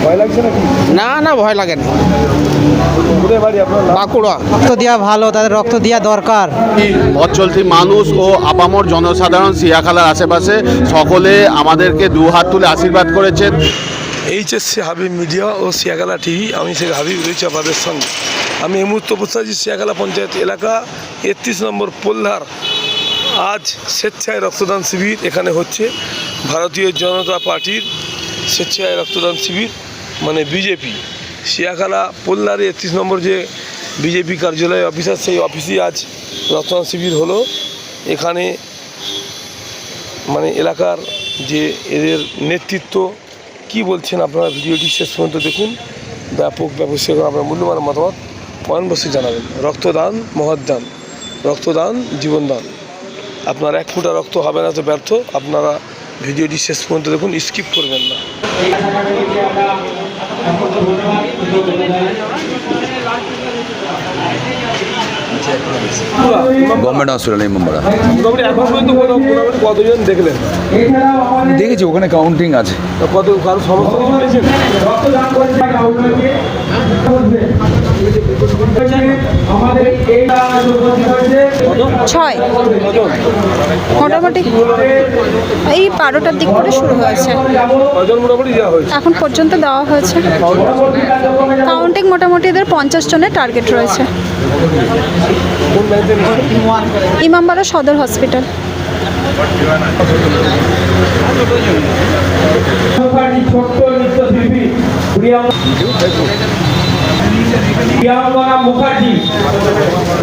ভয় লাগছে নাকি? না না, ভয় লাগে না। কোথায় বাড়ি আপনার? বাঁকুড়া। রক্ত দেওয়া ভালো, তাদের রক্ত দেওয়া দরকার। পথ চলতি মানুষ ও আপামর জনসাধারণ সিয়াখালার আশেপাশে সকলে আমাদেরকে দু হাত তুলে আশীর্বাদ করেছেন। এইচএসসি হাবিব মিডিয়া ও সিয়াখালা টিভি, আমি শেখ হাবিব রয়েছি আপনাদের সঙ্গে। আমি এই মুহূর্তে উপস্থিত আছি সিয়াখালা পঞ্চায়েত এলাকা ৩১ নম্বর পোল্লার। আজ স্বেচ্ছায় রক্তদান শিবির এখানে হচ্ছে। ভারতীয় জনতা পার্টির স্বেচ্ছায় রক্তদান শিবির, মানে বিজেপি সিয়াখালা পোল্লার ৩১ নম্বর যে বিজেপি কার্যালয় অফিসার, সেই অফিসে আজ রক্তদান শিবির হলো। এখানে মানে এলাকার যে এদের নেতৃত্ব কি বলছেন, আপনারা ভিডিওটি শেষ পর্যন্ত দেখুন। ব্যাপক সেখানে আপনার মূল্যবান মতামত কমেন্ট বক্সে জানাবেন। রক্তদান মহৎদান, রক্তদান জীবনদান। আপনার এক ফোঁটা রক্ত হবে না তো ব্যর্থ। আপনারা ভিডিওটি শেষ পর্যন্ত দেখুন, স্কিপ করবেন না। Government hospital Imambara. এখন পর্যন্ত কতজন দেখলেন? দেখেছি ওখানে কাউন্টিং আছে। কত কারো সমস্যা কিছু হয়েছে? ছয় মোটামুটি এই 12টার দিক করে শুরু হয়েছে। এখন পর্যন্ত দেওয়া হয়েছে। কাউন্টিং মোটামুটি এদের 50 জনের টার্গেট রয়েছে। ইমামবাড়া সদর হসপিটাল। মুখার্জি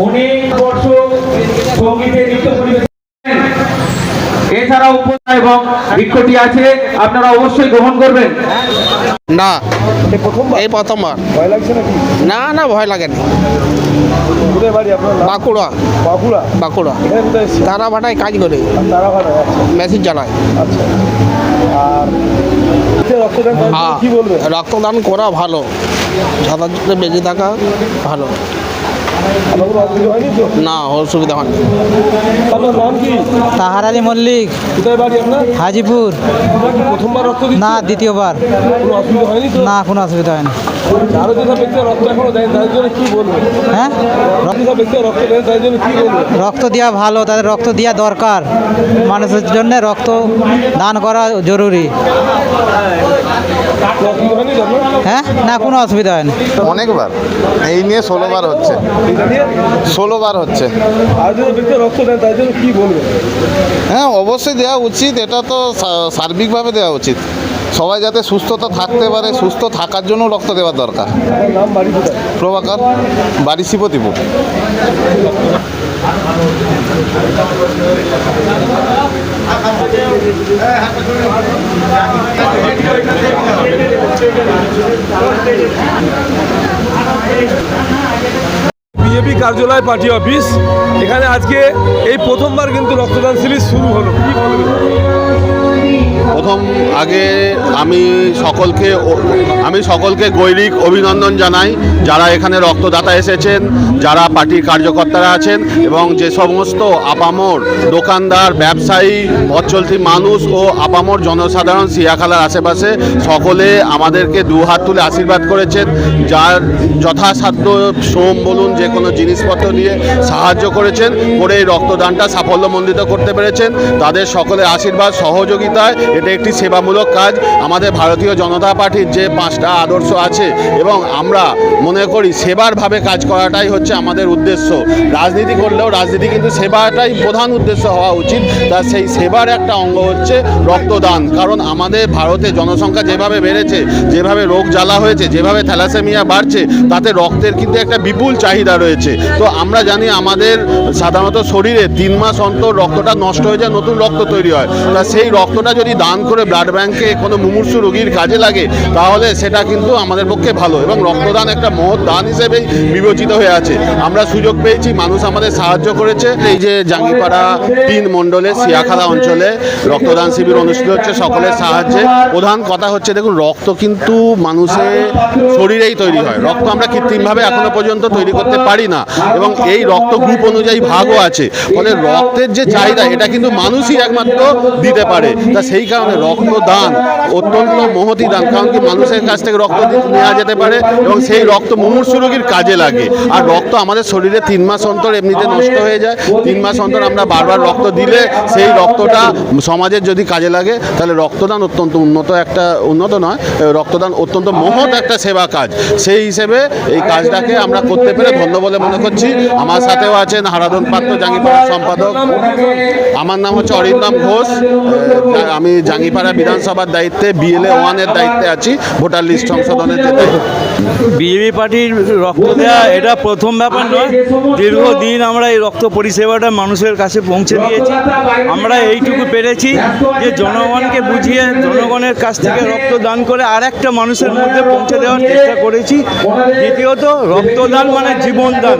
অনেক বর্ষ সঙ্গীতে নৃত্য পরিবেশন। এছাড়াও এবং বৃক্ষটি আছে, আপনারা অবশ্যই গ্রহণ করবেন। না, এই প্রথমবার। ভয় লাগছে নাকি? না না, ভয় লাগে না। কোথায় বাড়ি আপনার? বাঁকুড়া। বাঁকুড়া। বাঁকুড়া এখানে কোথায় এসেছেন? তারা ভাটায় কাজ করে, তারা ভাড়া। আচ্ছা মেশিন চালায়। আচ্ছা। আর রক্তদান করার কি বলবেন? রক্তদান করা ভালো, যথাযথ বেঁচে থাকা ভালো। আপনার কোনো অসুবিধা হয়নি তো? না, অসুবিধা হয়নি। আপনার নাম কি? তাহার আলী মল্লিক, কোথায় বাড়ি আপনার? হাজিপুর। প্রথমবার রক্ত দিচ্ছেন? না, দ্বিতীয়বার। কোনো অসুবিধা হয়নি তো? না, কোনো অসুবিধা হয়নি। আরো যেসব ব্যক্তিরা রক্ত এখনো দেয় তাদের জন্য কি বলবেন? হ্যাঁ, যেসব ব্যক্তিরা রক্ত দেয় তাদের জন্য কি বলবেন? রক্ত দেওয়া ভালো, তাদের রক্ত দেওয়া দরকার। মানুষের জন্য রক্ত দান করা জরুরি। কোনো অসুবিধা হয়নি তো আপনার? হ্যাঁ, না, কোনো অসুবিধা হয়নি। অনেকবার এই নিয়ে 16 বার হচ্ছে। এটা নিয়ে 16 বার হচ্ছে। আর যেসব ব্যক্তিরা রক্ত দেয় তাদের জন্য কি বলবেন? হ্যাঁ, অবশ্যই দেওয়া উচিত। এটা তো সার্বিকভাবে দেওয়া উচিত। সবাই যাতে সুস্থতা থাকতে পারে, সুস্থ থাকার জন্য রক্ত দেওয়ার দরকার। আপনার নাম, বাড়ি কোথায়? প্রভাকর, বাড়ি শিবতিপুর। বিজেপি কার্যালয় পার্টি অফিস, এখানে আজকে এই প্রথমবার কিন্তু রক্তদান শিবির শুরু হলো। কি বলবেন? প্রথম আগে আমি সকলকে গৈরিক অভিনন্দন জানাই, যারা এখানে রক্তদাতা এসেছেন, যারা পার্টির কার্যকর্তারা আছেন এবং যে সমস্ত আপামর দোকানদার, ব্যবসায়ী, পথ চলতি মানুষ ও আপামর জনসাধারণ সিয়াখালার আশেপাশে সকলে আমাদেরকে দু হাত তুলে আশীর্বাদ করেছেন। যার যথাসাধ্য শ্রম বলুন, যে কোনো জিনিসপত্র নিয়ে সাহায্য করেছেন, করে এই রক্তদানটা সাফল্যমণ্ডিত করতে পেরেছেন। তাদের সকলের আশীর্বাদ সহযোগিতায় এটা একটি সেবামূলক কাজ। আমাদের ভারতীয় জনতা পার্টির যে 5টা আদর্শ আছে এবং আমরা মনে করি সেবার ভাবে কাজ করাটাই হচ্ছে আমাদের উদ্দেশ্য। রাজনীতি করলেও রাজনীতি কিন্তু সেবাটাই প্রধান উদ্দেশ্য হওয়া উচিত। তা সেই সেবার একটা অঙ্গ হচ্ছে রক্তদান। কারণ আমাদের ভারতে জনসংখ্যা যেভাবে বেড়েছে, যেভাবে রোগ জ্বালা হয়েছে, যেভাবে থ্যালাসেমিয়া বাড়ছে, তাতে রক্তের কিন্তু একটা বিপুল চাহিদা রয়েছে। তো আমরা জানি আমাদের সাধারণত শরীরে 3 মাস অন্তর রক্তটা নষ্ট হয়ে যায়, নতুন রক্ত তৈরি হয়। তা সেই রক্তটা যদি দান করে ব্লাড ব্যাংকে কোনো মুমূর্ষু রোগীর কাজে লাগে, তাহলে সেটা কিন্তু আমাদের পক্ষে ভালো এবং রক্তদান একটা মহৎ দান হিসেবেই বিবেচিত হয়ে আছে। আমরা সুযোগ পেয়েছি, মানুষ আমাদের সাহায্য করেছে। এই যে জাঙ্গিপাড়া 3 মণ্ডলে সিয়াখালা অঞ্চলে রক্তদান শিবির অনুষ্ঠিত হচ্ছে সকলের সাহায্যে। প্রধান কথা হচ্ছে, দেখুন, রক্ত কিন্তু মানুষের শরীরেই তৈরি হয়। রক্ত আমরা কৃত্রিমভাবে এখনো পর্যন্ত তৈরি করতে পারি না এবং এই রক্ত গ্রুপ অনুযায়ী ভাগও আছে। ফলে রক্তের যে চাহিদা, এটা কিন্তু মানুষই একমাত্র দিতে পারে। তা সেই কারণে মানে রক্তদান অত্যন্ত মহতি দান, কারণ কি মানুষের কাছ থেকে রক্ত নেওয়া যেতে পারে এবং সেই রক্ত মুমূর্ষু রোগীর কাজে লাগে। আর রক্ত আমাদের শরীরে 3 মাস অন্তর এমনিতে নষ্ট হয়ে যায়, 3 মাস অন্তর আমরা বারবার রক্ত দিলে সেই রক্তটা সমাজের যদি কাজে লাগে তাহলে রক্তদান অত্যন্ত উন্নত নয়, রক্তদান অত্যন্ত মহৎ একটা সেবা কাজ। সেই হিসেবে এই কাজটাকে আমরা করতে পেরে ধন্য বলে মনে করছি। আমার সাথেও আছেন হারাধন পাত্র জাঙ্গিপাড়ার সম্পাদক। আমার নাম হচ্ছে অরিন্দম ঘোষ, আমি জাঙ্গিপাড়া বিধানসভার দায়িত্বে BLA 1 এর দায়িত্বে আছি, ভোটার লিস্ট সংশোধনের যেতে। বিজেপি পার্টির রক্ত দেওয়া এটা প্রথম ব্যাপার নয়, দীর্ঘদিন আমরা এই রক্ত পরিষেবাটা মানুষের কাছে পৌঁছে দিয়েছি। আমরা এইটুকু পেরেছি যে জনগণকে বুঝিয়ে জনগণের কাছ থেকে রক্ত দান করে আর একটা মানুষের মধ্যে পৌঁছে দেওয়ার চেষ্টা করেছি। দ্বিতীয়ত রক্তদান মানে জীবনদান।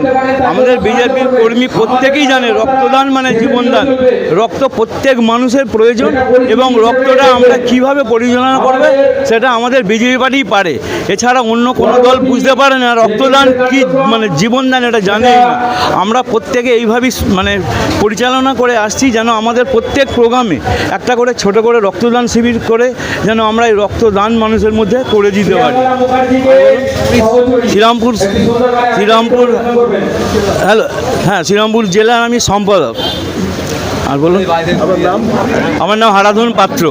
আমাদের বিজেপির কর্মী প্রত্যেকেই জানে রক্তদান মানে জীবনদান। রক্ত প্রত্যেক মানুষের প্রয়োজন এবং রক্তটা আমরা কিভাবে পরিচালনা করবে সেটা আমাদের বিজেপি পার্টিই পারে, এছাড়া অন্য কোনো দল বুঝতে পারে না রক্তদান কি মানে জীবনদান, এটা জানেই না। আমরা প্রত্যেকে এইভাবেই মানে পরিচালনা করে আসছি যেন আমাদের প্রত্যেক প্রোগ্রামে একটা করে ছোট করে রক্তদান শিবির করে যেন আমরা এই রক্তদান মানুষের মধ্যে করে দিতে পারি। শ্রীরামপুর হ্যালো, হ্যাঁ, শ্রীরামপুর জেলার আমি সম্পাদক। আর বলুন, আমার নাম হারাধন পাত্র।